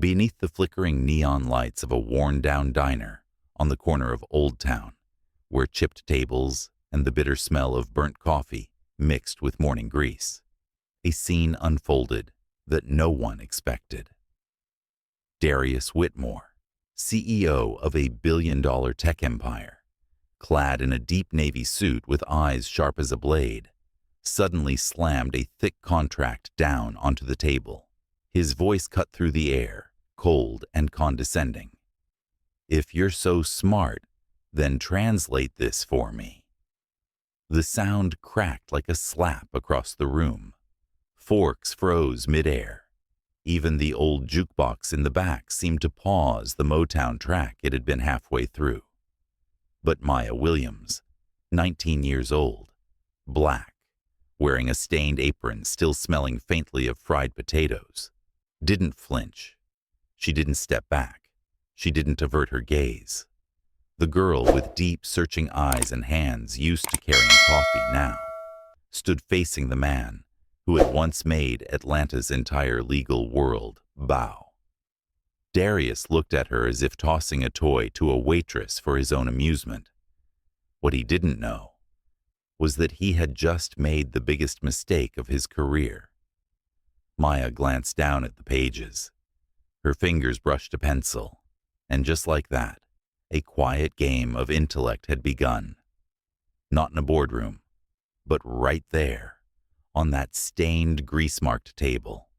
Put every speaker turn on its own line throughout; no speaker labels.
Beneath the flickering neon lights of a worn-down diner on the corner of Old Town, where chipped tables and the bitter smell of burnt coffee mixed with morning grease, a scene unfolded that no one expected. Darius Whitmore, CEO of a billion-dollar tech empire, clad in a deep navy suit with eyes sharp as a blade, suddenly slammed a thick contract down onto the table. His voice cut through the air, cold and condescending. "If you're so smart, then translate this for me." The sound cracked like a slap across the room. Forks froze midair. Even the old jukebox in the back seemed to pause the Motown track it had been halfway through. But Maya Williams, 19 years old, black, wearing a stained apron still smelling faintly of fried potatoes, didn't flinch. She didn't step back. She didn't avert her gaze. The girl with deep, searching eyes and hands used to carrying coffee now stood facing the man who had once made Atlanta's entire legal world bow. Darius looked at her as if tossing a toy to a waitress for his own amusement. What he didn't know was that he had just made the biggest mistake of his career. Maya glanced down at the pages. Her fingers brushed a pencil, and just like that, a quiet game of intellect had begun. Not in a boardroom, but right there, on that stained, grease-marked table.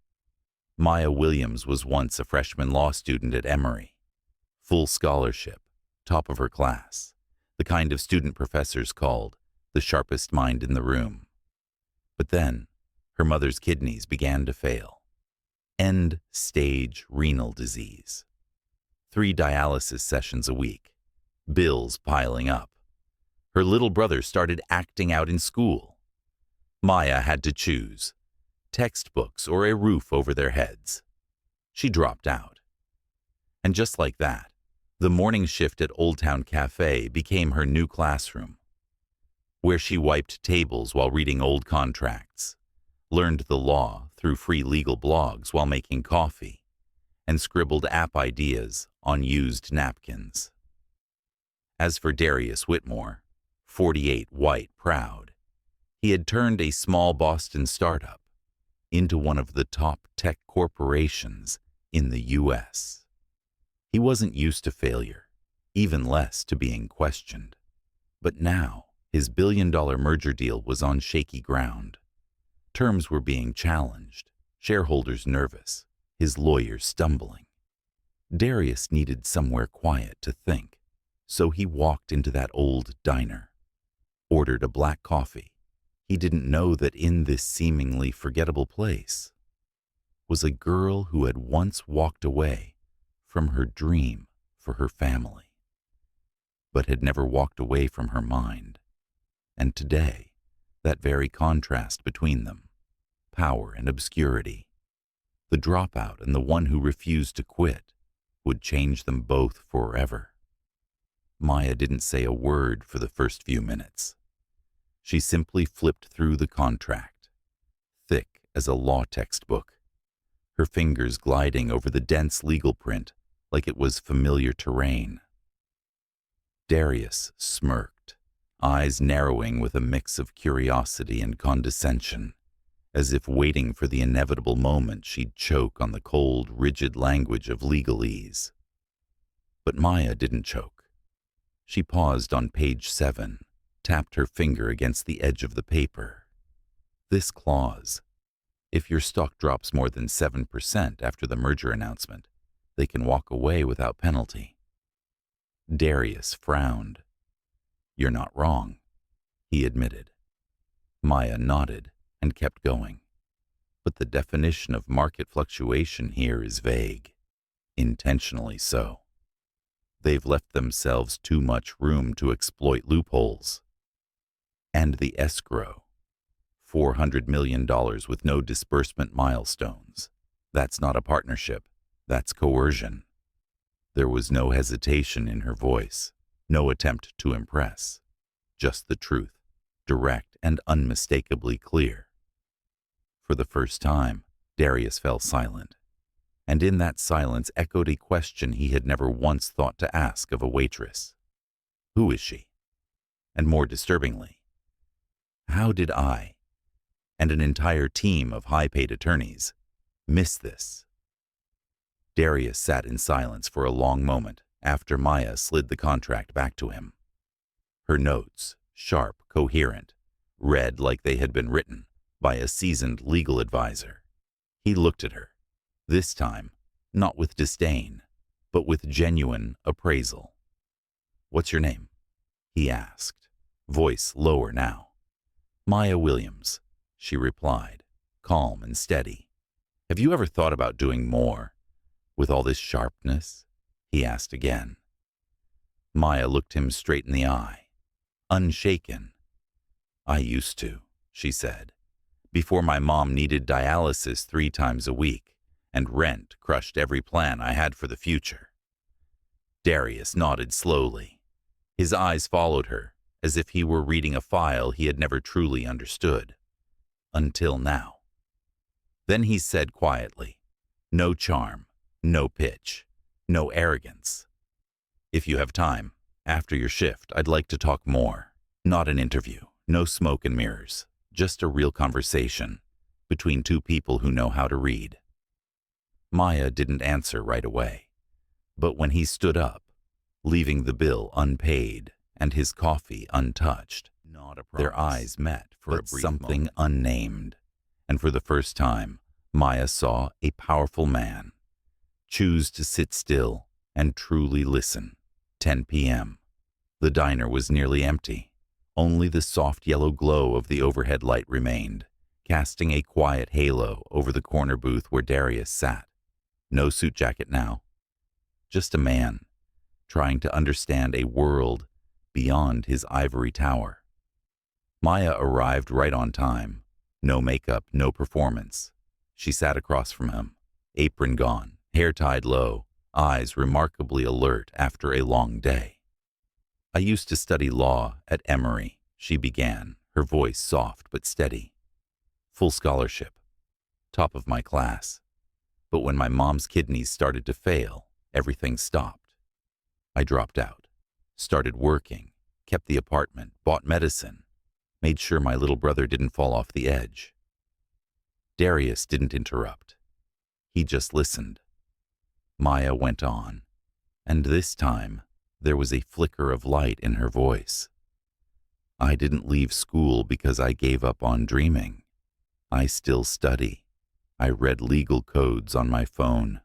Maya Williams was once a freshman law student at Emory. Full scholarship, top of her class, the kind of student professors called the sharpest mind in the room. But then, her mother's kidneys began to fail. End-stage renal disease. 3 dialysis sessions a week. Bills piling up. Her little brother started acting out in school. Maya had to choose textbooks or a roof over their heads. She dropped out. And just like that, the morning shift at Old Town Cafe became her new classroom, where she wiped tables while reading old contracts, learned the law through free legal blogs while making coffee, and scribbled app ideas on used napkins. As for Darius Whitmore, 48, white, proud, he had turned a small Boston startup into one of the top tech corporations in the U.S. He wasn't used to failure, even less to being questioned. But now, his billion-dollar merger deal was on shaky ground. Terms were being challenged, shareholders nervous, his lawyers stumbling. Darius needed somewhere quiet to think, so he walked into that old diner, ordered a black coffee. He didn't know that in this seemingly forgettable place was a girl who had once walked away from her dream for her family, but had never walked away from her mind. And today, that very contrast between them, power and obscurity, the dropout and the one who refused to quit, would change them both forever. Maya didn't say a word for the first few minutes. She simply flipped through the contract, thick as a law textbook, her fingers gliding over the dense legal print like it was familiar terrain. Darius smirked, eyes narrowing with a mix of curiosity and condescension, as if waiting for the inevitable moment she'd choke on the cold, rigid language of legalese. But Maya didn't choke. She paused on page 7, tapped her finger against the edge of the paper. This clause: if your stock drops more than 7% after the merger announcement, they can walk away without penalty. Darius frowned. "You're not wrong," he admitted. Maya nodded and kept going. But the definition of market fluctuation here is vague, intentionally so. They've left themselves too much room to exploit loopholes. And the escrow, $400 million with no disbursement milestones. That's not a partnership. That's coercion. There was no hesitation in her voice, no attempt to impress. Just the truth, direct and unmistakably clear. For the first time, Darius fell silent. and in that silence echoed a question he had never once thought to ask of a waitress. Who is she? And more disturbingly, how did I, and an entire team of high-paid attorneys, miss this? Darius sat in silence for a long moment after Maya slid the contract back to him. Her notes, sharp, coherent, read like they had been written by a seasoned legal advisor. He looked at her, this time not with disdain, but with genuine appraisal. "What's your name?" he asked, voice lower now. "Maya Williams," she replied, calm and steady. "Have you ever thought about doing more? With all this sharpness?" he asked again. Maya looked him straight in the eye, unshaken. "I used to," she said, "before my mom needed dialysis 3 times a week, and rent crushed every plan I had for the future." Darius nodded slowly. His eyes followed her, as if he were reading a file he had never truly understood. Until now. Then he said quietly, no charm, no pitch, no arrogance. "If you have time, after your shift, I'd like to talk more. Not an interview, no smoke and mirrors, just a real conversation between 2 people who know how to read." Maya didn't answer right away, but when he stood up, leaving the bill unpaid and his coffee untouched, their eyes met for a brief something moment. Unnamed, and for the first time, Maya saw a powerful man choose to sit still and truly listen. 10 p.m. The diner was nearly empty. Only the soft yellow glow of the overhead light remained, casting a quiet halo over the corner booth where Darius sat. No suit jacket now. Just a man, trying to understand a world beyond his ivory tower. Maya arrived right on time. No makeup, no performance. She sat across from him, apron gone, hair tied low, eyes remarkably alert after a long day. "I used to study law at Emory," she began, her voice soft but steady. "Full scholarship. Top of my class. But when my mom's kidneys started to fail, everything stopped. I dropped out, started working, kept the apartment, bought medicine, made sure my little brother didn't fall off the edge." Darius didn't interrupt. He just listened. Maya went on, and this time there was a flicker of light in her voice. "I didn't leave school because I gave up on dreaming. I still study. I read legal codes on my phone.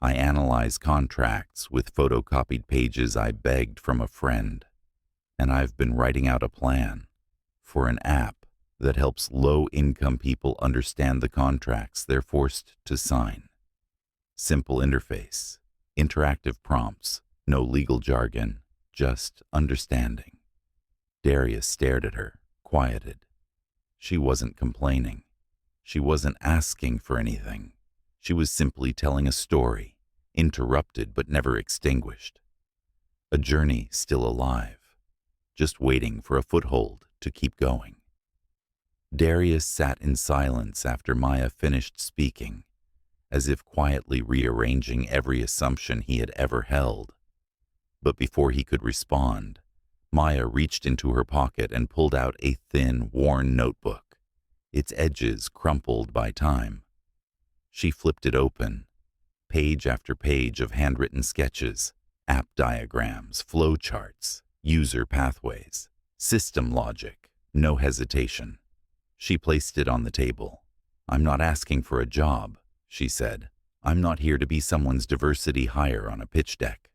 I analyze contracts with photocopied pages I begged from a friend. And I've been writing out a plan for an app that helps low-income people understand the contracts they're forced to sign. Simple interface, interactive prompts, no legal jargon, just understanding." Darius stared at her, quieted. She wasn't complaining. She wasn't asking for anything. She was simply telling a story, interrupted but never extinguished. A journey still alive, just waiting for a foothold to keep going. Darius sat in silence after Maya finished speaking, as if quietly rearranging every assumption he had ever held. But before he could respond, Maya reached into her pocket and pulled out a thin, worn notebook, its edges crumpled by time. She flipped it open, page after page of handwritten sketches, app diagrams, flow charts, user pathways, system logic, no hesitation. She placed it on the table. "I'm not asking for a job," she said. "I'm not here to be someone's diversity hire on a pitch deck."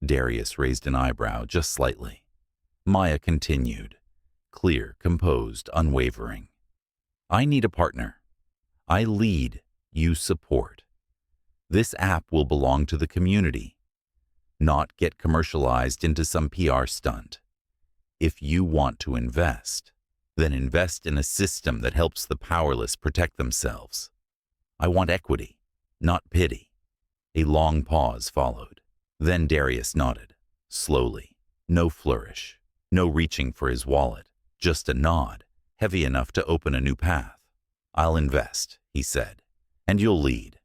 Darius raised an eyebrow just slightly. Maya continued, clear, composed, unwavering. "I need a partner. I lead, you support. This app will belong to the community, not get commercialized into some PR stunt. If you want to invest, then invest in a system that helps the powerless protect themselves. I want equity, not pity." A long pause followed. Then Darius nodded, slowly, no flourish, no reaching for his wallet, just a nod, heavy enough to open a new path. "I'll invest," he said, "and you'll lead."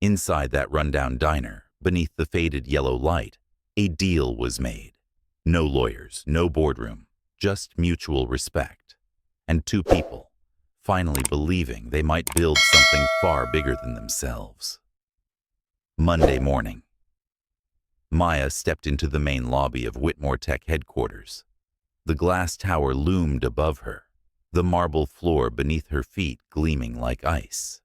Inside that rundown diner, beneath the faded yellow light, a deal was made. No lawyers, no boardroom, just mutual respect. And two people, finally believing they might build something far bigger than themselves. Monday morning. Maya stepped into the main lobby of Whitmore Tech headquarters. The glass tower loomed above her, the marble floor beneath her feet gleaming like ice.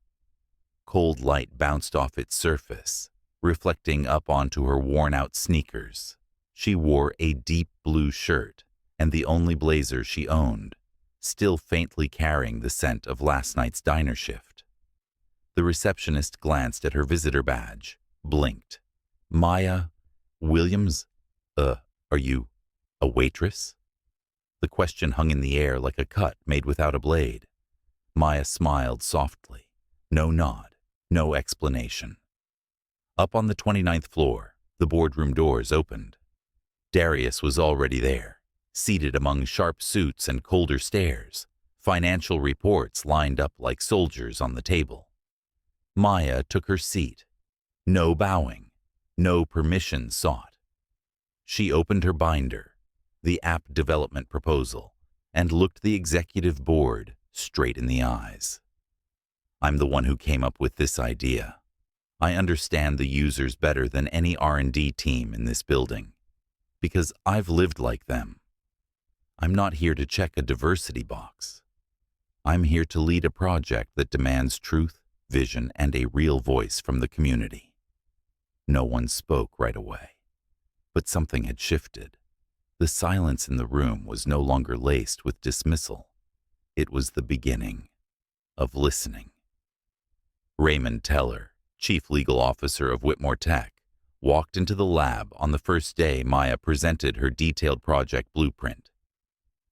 Cold light bounced off its surface, reflecting up onto her worn-out sneakers. She wore a deep blue shirt and the only blazer she owned, still faintly carrying the scent of last night's diner shift. The receptionist glanced at her visitor badge, blinked. Maya Williams? Are you a waitress? The question hung in the air like a cut made without a blade. Maya smiled softly. No nod, no explanation. Up on the 29th floor, the boardroom doors opened. Darius was already there, seated among sharp suits and colder stares, financial reports lined up like soldiers on the table. Maya took her seat. No bowing, no permission sought. She opened her binder, the app development proposal, and looked the executive board straight in the eyes. I'm the one who came up with this idea. I understand the users better than any R&D team in this building, because I've lived like them. I'm not here to check a diversity box. I'm here to lead a project that demands truth, vision, and a real voice from the community. No one spoke right away, but something had shifted. The silence in the room was no longer laced with dismissal. It was the beginning of listening. Raymond Teller, Chief Legal Officer of Whitmore Tech, walked into the lab on the first day Maya presented her detailed project blueprint.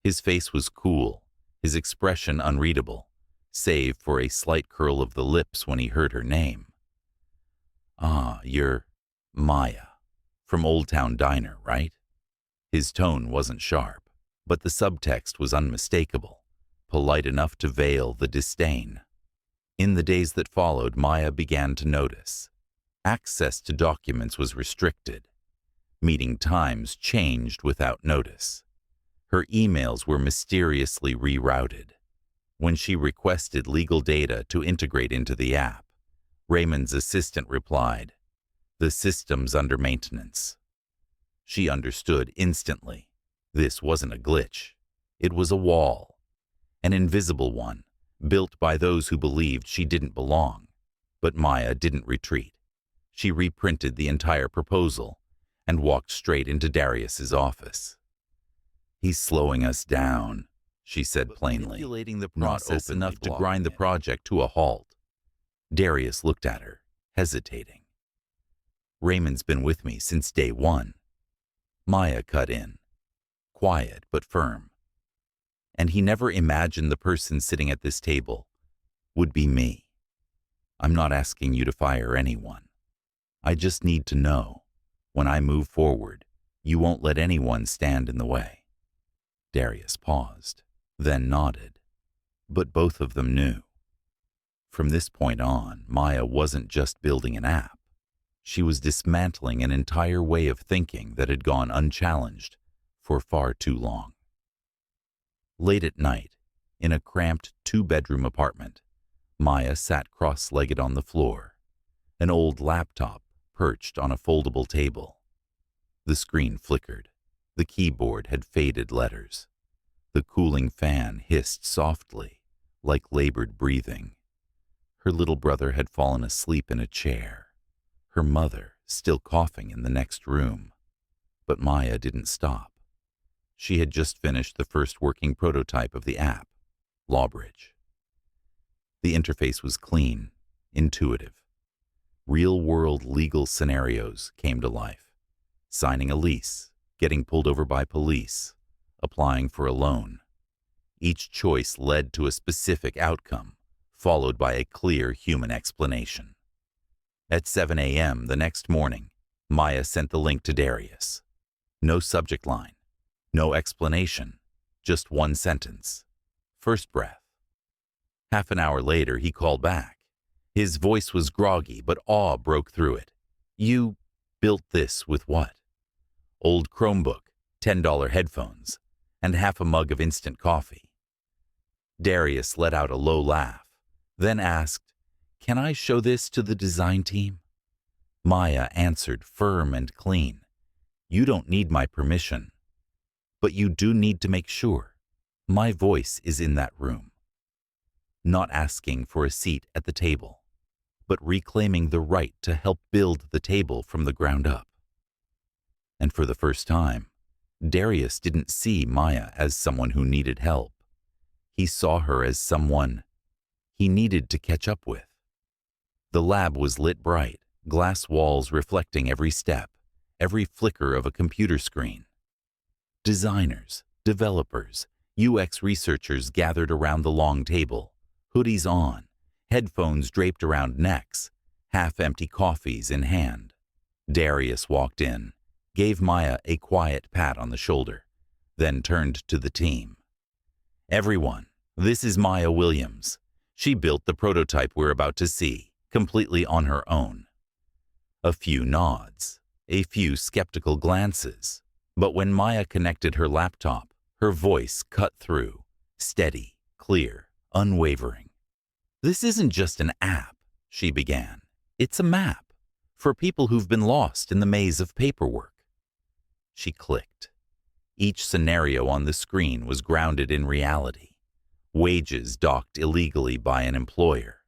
His face was cool, his expression unreadable, save for a slight curl of the lips when he heard her name. Ah, you're Maya, from Old Town Diner, right? His tone wasn't sharp, but the subtext was unmistakable, polite enough to veil the disdain. In the days that followed, Maya began to notice. Access to documents was restricted. Meeting times changed without notice. Her emails were mysteriously rerouted. When she requested legal data to integrate into the app, Raymond's assistant replied, "The system's under maintenance." She understood instantly. This wasn't a glitch. It was a wall, an invisible one, built by those who believed she didn't belong. But Maya didn't retreat. She reprinted the entire proposal and walked straight into Darius's office. "He's slowing us down," she said plainly, manipulating the process enough to grind the project to a halt. Darius looked at her, hesitating. "Raymond's been with me since day one." Maya cut in, quiet but firm. "And he never imagined the person sitting at this table would be me. I'm not asking you to fire anyone. I just need to know, when I move forward, you won't let anyone stand in the way." Darius paused, then nodded. But both of them knew. From this point on, Maya wasn't just building an app. She was dismantling an entire way of thinking that had gone unchallenged for far too long. Late at night, in a cramped two-bedroom apartment, Maya sat cross-legged on the floor, an old laptop perched on a foldable table. The screen flickered. The keyboard had faded letters. The cooling fan hissed softly, like labored breathing. Her little brother had fallen asleep in a chair, her mother still coughing in the next room. But Maya didn't stop. She had just finished the first working prototype of the app, Lawbridge. The interface was clean, intuitive. Real-world legal scenarios came to life. Signing a lease, getting pulled over by police, applying for a loan. Each choice led to a specific outcome, followed by a clear human explanation. At 7 a.m. the next morning, Maya sent the link to Darius. No subject line, no explanation, just one sentence. First breath. Half an hour later, he called back. His voice was groggy, but awe broke through it. You built this with what? Old Chromebook, $10 headphones, and half a mug of instant coffee. Darius let out a low laugh, then asked, "Can I show this to the design team?" Maya answered firm and clean, "You don't need my permission, but you do need to make sure my voice is in that room." Not asking for a seat at the table, but reclaiming the right to help build the table from the ground up. And for the first time, Darius didn't see Maya as someone who needed help. He saw her as someone he needed to catch up with. The lab was lit bright, glass walls reflecting every step, every flicker of a computer screen. Designers, developers, UX researchers gathered around the long table, hoodies on, headphones draped around necks, half-empty coffees in hand. Darius walked in, gave Maya a quiet pat on the shoulder, then turned to the team. "Everyone, this is Maya Williams. She built the prototype we're about to see, completely on her own." A few nods, a few skeptical glances, but when Maya connected her laptop, her voice cut through, steady, clear, unwavering. "This isn't just an app," she began. "It's a map for people who've been lost in the maze of paperwork." She clicked. Each scenario on the screen was grounded in reality. Wages docked illegally by an employer,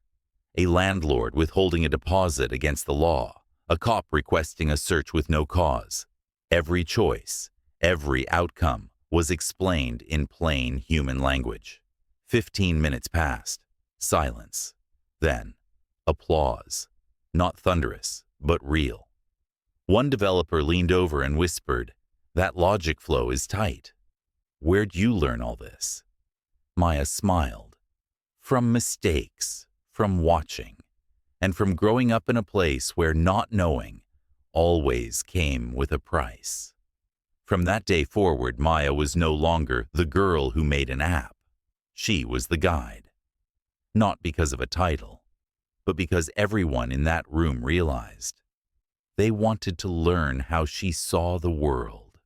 a landlord withholding a deposit against the law, a cop requesting a search with no cause. Every choice, every outcome was explained in plain human language. 15 minutes passed. Silence. Then, applause. Not thunderous, but real. One developer leaned over and whispered, "That logic flow is tight. Where'd you learn all this?" Maya smiled. "From mistakes, from watching, and from growing up in a place where not knowing always came with a price." From that day forward, Maya was no longer the girl who made an app. She was the guide. Not because of a title, but because everyone in that room realized they wanted to learn how she saw the world.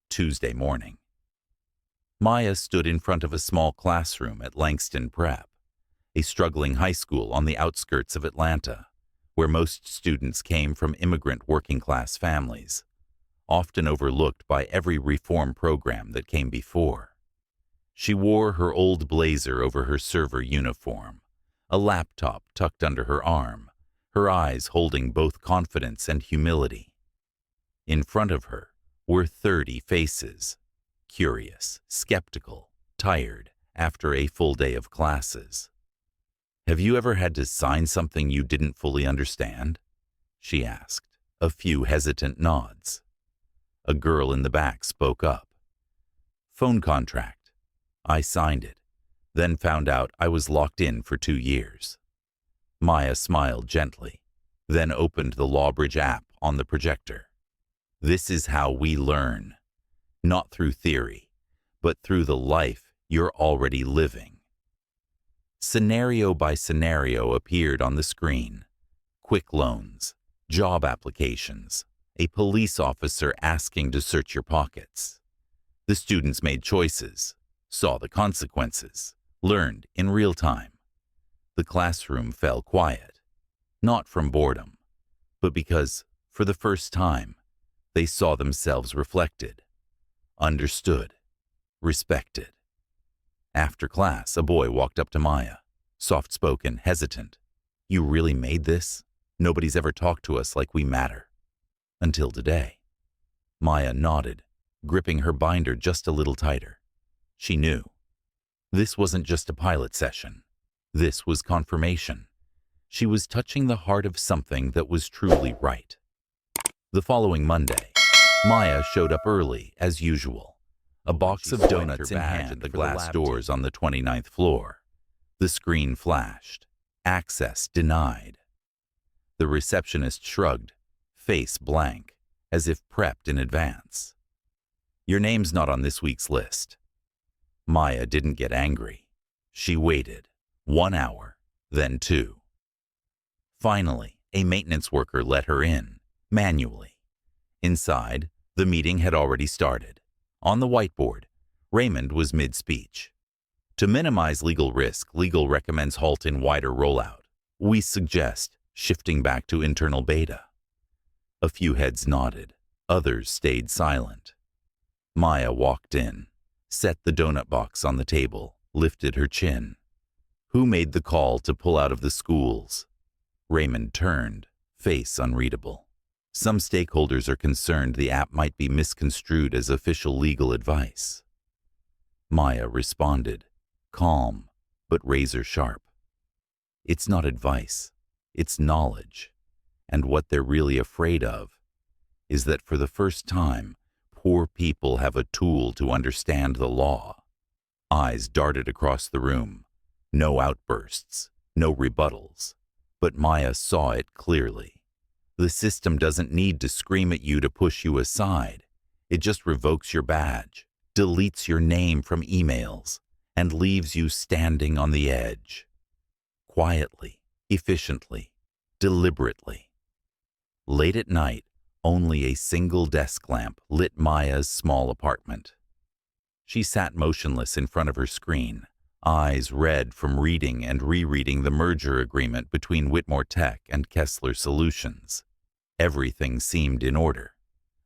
Tuesday morning. Maya stood in front of a small classroom at Langston Prep, a struggling high school on the outskirts of Atlanta, where most students came from immigrant working-class families, often overlooked by every reform program that came before. She wore her old blazer over her server uniform, a laptop tucked under her arm, her eyes holding both confidence and humility. In front of her were 30 faces, curious, skeptical, tired after a full day of classes. "Have you ever had to sign something you didn't fully understand?" she asked, a few hesitant nods. A girl in the back spoke up. "Phone contract. I signed it, then found out I was locked in for 2 years." Maya smiled gently, then opened the Lawbridge app on the projector. "This is how we learn, not through theory, but through the life you're already living." Scenario by scenario appeared on the screen. Quick loans, job applications, a police officer asking to search your pockets. The students made choices, saw the consequences, learned in real time. The classroom fell quiet, not from boredom, but because, for the first time, they saw themselves reflected, understood, respected. After class, a boy walked up to Maya, soft-spoken, hesitant. "You really made this? Nobody's ever talked to us like we matter." "Until today." Maya nodded, gripping her binder just a little tighter. She knew. This wasn't just a pilot session. This was confirmation. She was touching the heart of something that was truly right. The following Monday, Maya showed up early, as usual, a box of donuts in hand at the glass doors on the 29th floor. The screen flashed. Access denied. The receptionist shrugged, face blank, as if prepped in advance. "Your name's not on this week's list." Maya didn't get angry. She waited. 1 hour, then 2. Finally, a maintenance worker let her in, manually. Inside, the meeting had already started. On the whiteboard, Raymond was mid-speech. To minimize legal risk, legal recommends halt in wider rollout. We suggest shifting back to internal beta. A few heads nodded. Others stayed silent. Maya walked in, set the donut box on the table, lifted her chin. Who made the call to pull out of the schools? Raymond turned, face unreadable. Some stakeholders are concerned the app might be misconstrued as official legal advice. Maya responded, calm but razor sharp. It's not advice, it's knowledge. And what they're really afraid of is that for the first time, poor people have a tool to understand the law. Eyes darted across the room. No outbursts, no rebuttals. But Maya saw it clearly. The system doesn't need to scream at you to push you aside. It just revokes your badge, deletes your name from emails, and leaves you standing on the edge. Quietly, efficiently, deliberately. Late at night, only a single desk lamp lit Maya's small apartment. She sat motionless in front of her screen, eyes red from reading and rereading the merger agreement between Whitmore Tech and Kessler Solutions. Everything seemed in order,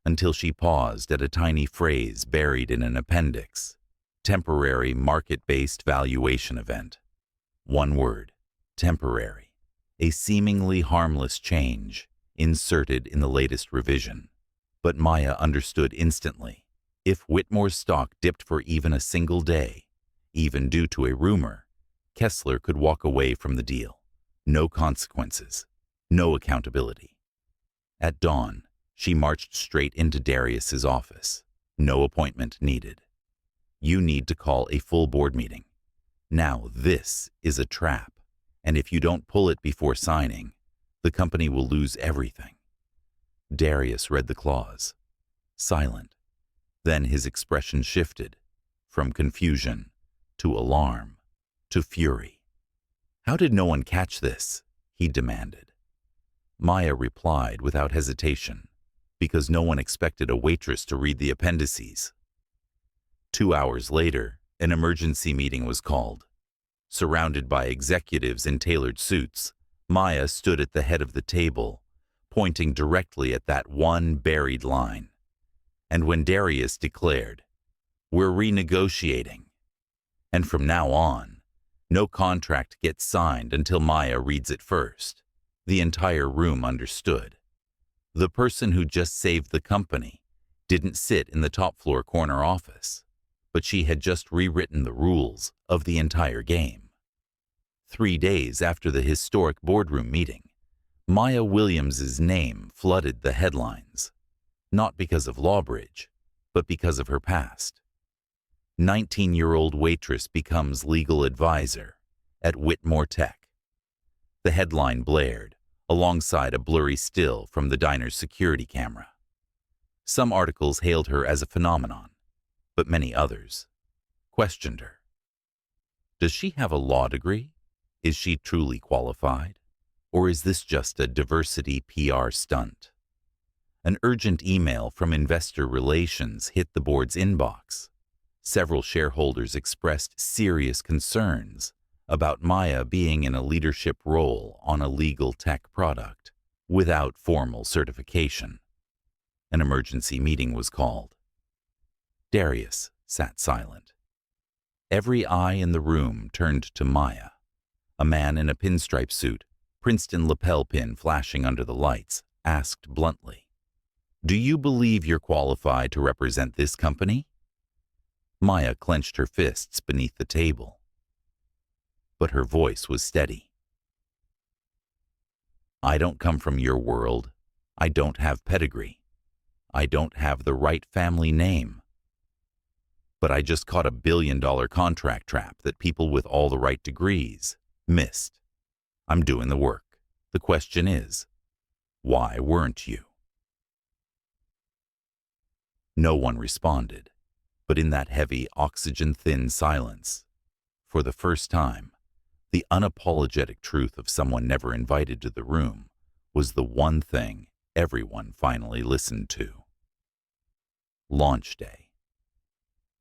until she paused at a tiny phrase buried in an appendix. Temporary market-based valuation event. One word, temporary. A seemingly harmless change, inserted in the latest revision. But Maya understood instantly. If Whitmore's stock dipped for even a single day, even due to a rumor, Kessler could walk away from the deal. No consequences, no accountability. At dawn, she marched straight into Darius's office. No appointment needed. You need to call a full board meeting. Now this is a trap, and if you don't pull it before signing, the company will lose everything. Darius read the clause. Silent. Then his expression shifted, from confusion to alarm to fury. How did no one catch this? He demanded. Maya replied without hesitation, because no one expected a waitress to read the appendices. 2 hours later, an emergency meeting was called. Surrounded by executives in tailored suits, Maya stood at the head of the table, pointing directly at that one buried line. And when Darius declared, "We're renegotiating," and from now on, no contract gets signed until Maya reads it first, the entire room understood. The person who just saved the company didn't sit in the top floor corner office, but she had just rewritten the rules of the entire game. 3 days after the historic boardroom meeting, Maya Williams's name flooded the headlines, not because of Lawbridge, but because of her past. 19-year-old waitress becomes legal advisor at Whitmore Tech. The headline blared, alongside a blurry still from the diner's security camera. Some articles hailed her as a phenomenon, but many others questioned her. Does she have a law degree? Is she truly qualified? Or is this just a diversity PR stunt? An urgent email from Investor Relations hit the board's inbox. Several shareholders expressed serious concerns about Maya being in a leadership role on a legal tech product without formal certification. An emergency meeting was called. Darius sat silent. Every eye in the room turned to Maya. A man in a pinstripe suit, Princeton lapel pin flashing under the lights, asked bluntly, "Do you believe you're qualified to represent this company?" Maya clenched her fists beneath the table. But her voice was steady. "I don't come from your world. I don't have pedigree. I don't have the right family name. But I just caught a billion-dollar contract trap that people with all the right degrees missed. I'm doing the work. The question is, why weren't you?" No one responded, but in that heavy, oxygen-thin silence, for the first time, The unapologetic truth of someone never invited to the room was the one thing everyone finally listened to. Launch day.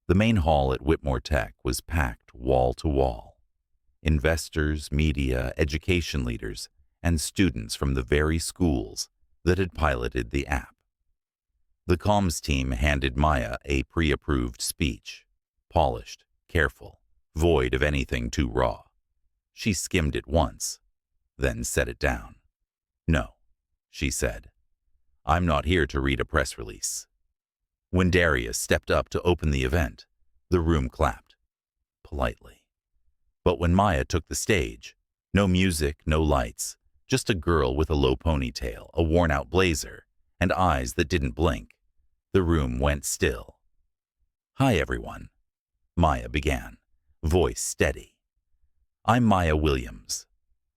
The main hall at Whitmore Tech was packed wall to wall. Investors, media, education leaders, and students from the very schools that had piloted the app. The comms team handed Maya a pre-approved speech, polished, careful, void of anything too raw. She skimmed it once, then set it down. "No," she said. "I'm not here to read a press release." When Darius stepped up to open the event, the room clapped, politely. But when Maya took the stage, no music, no lights, just a girl with a low ponytail, a worn-out blazer, and eyes that didn't blink, the room went still. "Hi, everyone," Maya began, voice steady. "I'm Maya Williams.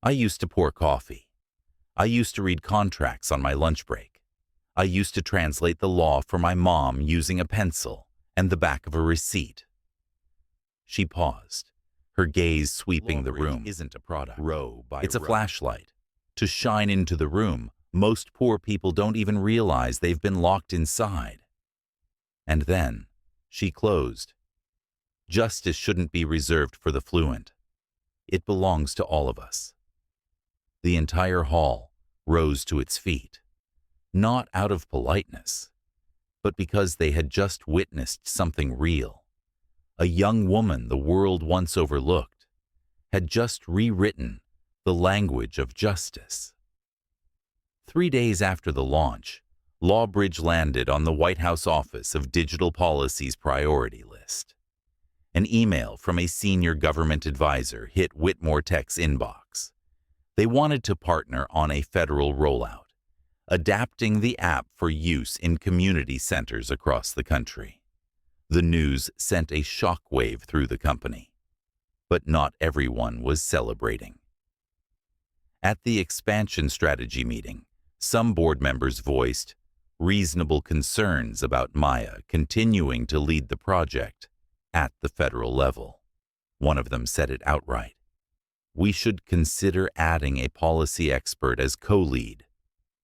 I used to pour coffee. I used to read contracts on my lunch break. I used to translate the law for my mom using a pencil and the back of a receipt." She paused, her gaze sweeping the room. Isn't a product. Row by It's a flashlight. To shine into the room, most poor people don't even realize they've been locked inside. And then, she closed. Justice shouldn't be reserved for the fluent. It belongs to all of us. The entire hall rose to its feet, not out of politeness, but because they had just witnessed something real. A young woman the world once overlooked had just rewritten the language of justice. 3 days after the launch, Lawbridge landed on the White House Office of Digital Policy's priority list. An email from a senior government advisor hit Whitmore Tech's inbox. They wanted to partner on a federal rollout, adapting the app for use in community centers across the country. The news sent a shockwave through the company, but not everyone was celebrating. At the expansion strategy meeting, some board members voiced reasonable concerns about Maya continuing to lead the project at the federal level. One of them said it outright. "We should consider adding a policy expert as co-lead,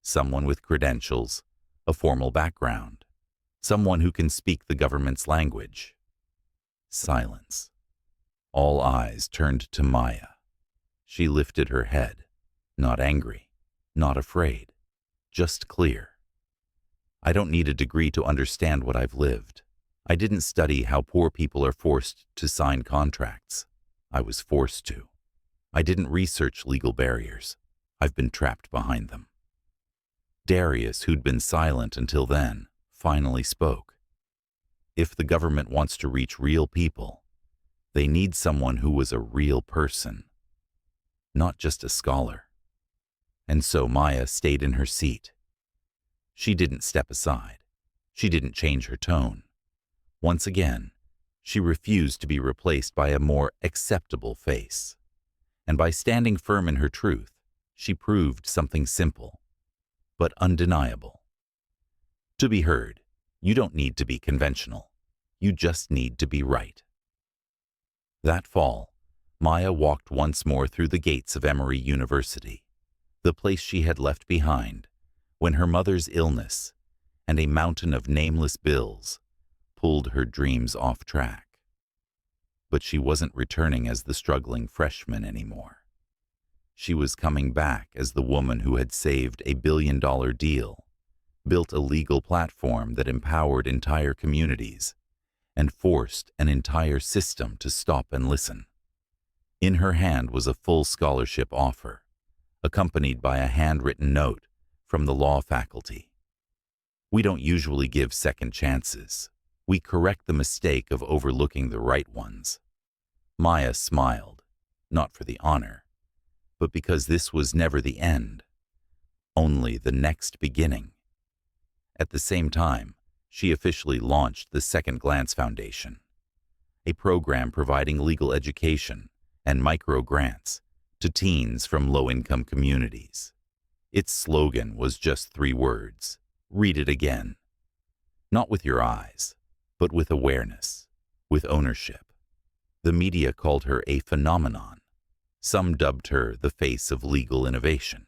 someone with credentials, a formal background, someone who can speak the government's language." Silence. All eyes turned to Maya. She lifted her head, not angry, not afraid, just clear. "I don't need a degree to understand what I've lived. I didn't study how poor people are forced to sign contracts. I was forced to. I didn't research legal barriers. I've been trapped behind them." Darius, who'd been silent until then, finally spoke. If the government wants to reach real people, they need someone who was a real person, not just a scholar. And so Maya stayed in her seat. She didn't step aside. She didn't change her tone. Once again, she refused to be replaced by a more acceptable face. And by standing firm in her truth, she proved something simple, but undeniable. To be heard, you don't need to be conventional. You just need to be right. That fall, Maya walked once more through the gates of Emory University, the place she had left behind when her mother's illness and a mountain of nameless bills pulled her dreams off track. But she wasn't returning as the struggling freshman anymore. She was coming back as the woman who had saved a billion-dollar deal, built a legal platform that empowered entire communities, and forced an entire system to stop and listen. In her hand was a full scholarship offer, accompanied by a handwritten note from the law faculty. "We don't usually give second chances. We correct the mistake of overlooking the right ones." Maya smiled, not for the honor, but because this was never the end, only the next beginning. At the same time, she officially launched the Second Glance Foundation, a program providing legal education and micro-grants to teens from low-income communities. Its slogan was just 3 words: read it again. Not with your eyes, but with awareness, with ownership. The media called her a phenomenon. Some dubbed her the face of legal innovation.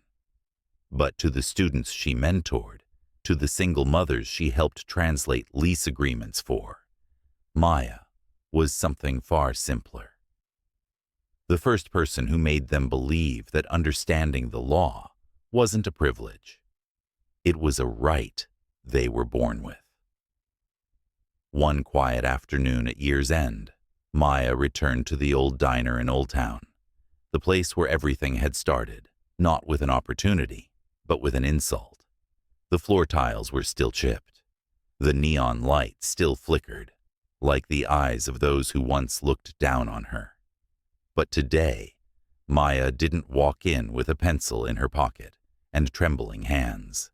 But to the students she mentored, to the single mothers she helped translate lease agreements for, Maya was something far simpler. The first person who made them believe that understanding the law wasn't a privilege. It was a right they were born with. One quiet afternoon at year's end, Maya returned to the old diner in Old Town, the place where everything had started, not with an opportunity, but with an insult. The floor tiles were still chipped. The neon light still flickered, like the eyes of those who once looked down on her. But today, Maya didn't walk in with a pencil in her pocket and trembling hands.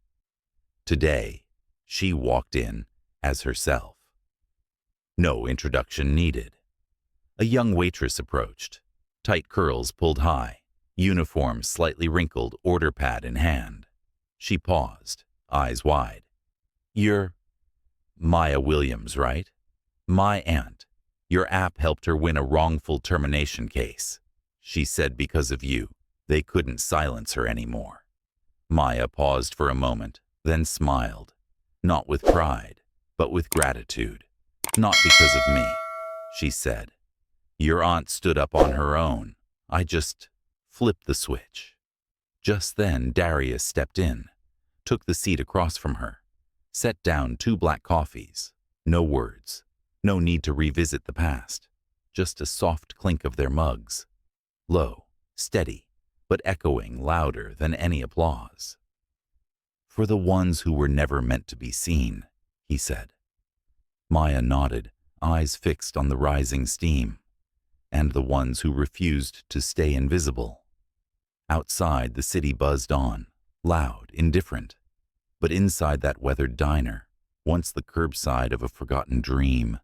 Today, she walked in as herself. No introduction needed. A young waitress approached, tight curls pulled high, uniform slightly wrinkled, order pad in hand. She paused, eyes wide. "You're Maya Williams, right? My aunt. Your app helped her win a wrongful termination case. She said because of you, they couldn't silence her anymore." Maya paused for a moment, then smiled, not with pride, but with gratitude. "Not because of me," she said. "Your aunt stood up on her own. I just flipped the switch." Just then, Darius stepped in, took the seat across from her, set down 2 black coffees. No words, no need to revisit the past, just a soft clink of their mugs. Low, steady, but echoing louder than any applause. "For the ones who were never meant to be seen," he said. Maya nodded, eyes fixed on the rising steam. "And the ones who refused to stay invisible." Outside, the city buzzed on, loud, indifferent. But inside that weathered diner, once the curbside of a forgotten dream,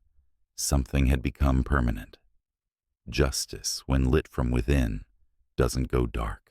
something had become permanent. Justice, when lit from within, doesn't go dark.